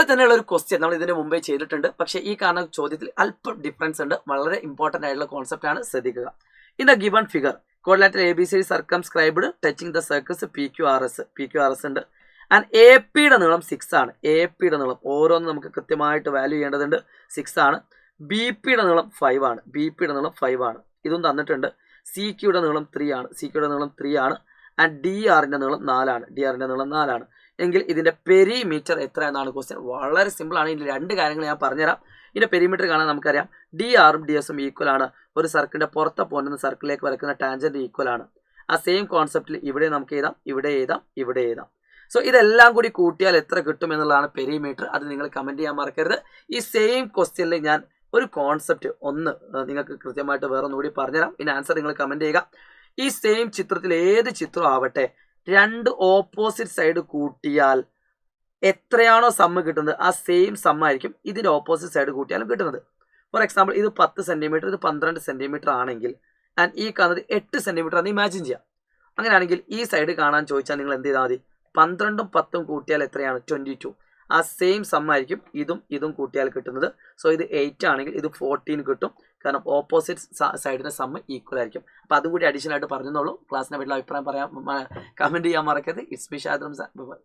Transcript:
ഇതുപോലെ തന്നെയുള്ള ഒരു ക്വസ്റ്റ്യൻ നമ്മൾ ഇതിന് മുമ്പേ ചെയ്തിട്ടുണ്ട്. പക്ഷേ ഈ കാണുന്ന ചോദ്യത്തിൽ അല്പം ഡിഫറൻസ് ഉണ്ട്. വളരെ ഇമ്പോർട്ടൻ്റ് ആയിട്ടുള്ള കോൺസെപ്റ്റ് ആണ്, ശ്രദ്ധിക്കുക. In the given figure coordinator ABCD circumscribed touching the circles PQRS ഉണ്ട്. ആൻഡ് AP നീളം 6 ആണ്. AP നീളം ഓരോന്നും നമുക്ക് കൃത്യമായിട്ട് വാല്യൂ ചെയ്യേണ്ടതുണ്ട്. 6 ആണ്. BP നീളം 5 ആണ്. BP നീളം 5 ആണ്. ഇതും തന്നിട്ടുണ്ട്. CQ നീളം 3 ആണ്. CQ നീളം 3 ആണ്. ആൻഡ് DR നീളം 4 ആണ്. DR നീളം 4 ആണ്. എങ്കിൽ ഇതിൻ്റെ പെരിമീറ്റർ എത്ര എന്നാണ് ക്വസ്റ്റ്യൻ. വളരെ സിമ്പിൾ ആണ്. ഇതിൽ രണ്ട് കാര്യങ്ങൾ ഞാൻ പറഞ്ഞുതരാം. ഇതിൻ്റെ പെരിമീറ്റർ കാണാൻ നമുക്കറിയാം DRും DSും ഈക്വൽ ആണ്. ഒരു സർക്കിളിൻ്റെ പുറത്തെ പോയിന്റ് സർക്കിളിലേക്ക് വരയ്ക്കുന്ന ടാൻജന്റ് ഈക്വൽ ആണ്. ആ സെയിം കോൺസെപ്റ്റിൽ ഇവിടെ നമുക്ക് എഴുതാം, ഇവിടെ എഴുതാം, ഇവിടെ എഴുതാം. സോ ഇതെല്ലാം കൂടി കൂട്ടിയാൽ എത്ര കിട്ടും എന്നുള്ളതാണ് പെരിമീറ്റർ. അത് നിങ്ങൾ കമൻറ്റ് ചെയ്യാൻ മറക്കരുത്. ഈ സെയിം ക്വസ്റ്റ്യനിൽ ഞാൻ ഒരു കോൺസെപ്റ്റ് ഒന്ന് നിങ്ങൾക്ക് കൃത്യമായിട്ട് വേറെ ഒന്നുകൂടി പറഞ്ഞുതരാം. ഇതിന് ആൻസർ നിങ്ങൾ കമൻറ്റ് ചെയ്യുക. ഈ സെയിം ചിത്രത്തിൽ ഏത് ചിത്രം ആവട്ടെ, രണ്ട് ഓപ്പോസിറ്റ് സൈഡ് കൂട്ടിയാൽ എത്രയാണോ സമ്മ് കിട്ടുന്നത് ആ സെയിം സമ്മായിരിക്കും ഇതിൻ്റെ ഓപ്പോസിറ്റ് സൈഡ് കൂട്ടിയാലും കിട്ടുന്നത്. ഫോർ എക്സാമ്പിൾ ഇത് 10 സെൻറ്റിമീറ്റർ, ഇത് 12 സെൻറ്റിമീറ്റർ ആണെങ്കിൽ ആൻഡ് ഈ കാണുന്നത് 8 സെൻറ്റിമീറ്റർ എന്ന് ഇമാജിൻ ചെയ്യാം. അങ്ങനെയാണെങ്കിൽ ഈ സൈഡ് കാണാൻ ചോദിച്ചാൽ നിങ്ങൾ എന്ത് ചെയ്താൽ മതി, 12ഉം 10ഉം കൂട്ടിയാൽ എത്രയാണ്, 22. ആ സെയിം സമ്മായിരിക്കും ഇതും കൂട്ടിയാൽ കിട്ടുന്നത്. സോ ഇത് 8 ആണെങ്കിൽ ഇത് 14 കിട്ടും. കാരണം ഓപ്പോസിറ്റ് സൈഡിൻ്റെ സമ്മ് ഈക്വൽ ആയിരിക്കും. അപ്പോൾ അതും കൂടി അഡീഷണൽ ആയിട്ട് പറഞ്ഞെന്നുള്ളൂ. ക്ലാസ്സിനെ പറ്റിയുള്ള അഭിപ്രായം പറയാൻ കമൻറ്റ് ചെയ്യാൻ മറക്കരുത്. It's me Shad Ramzan. By.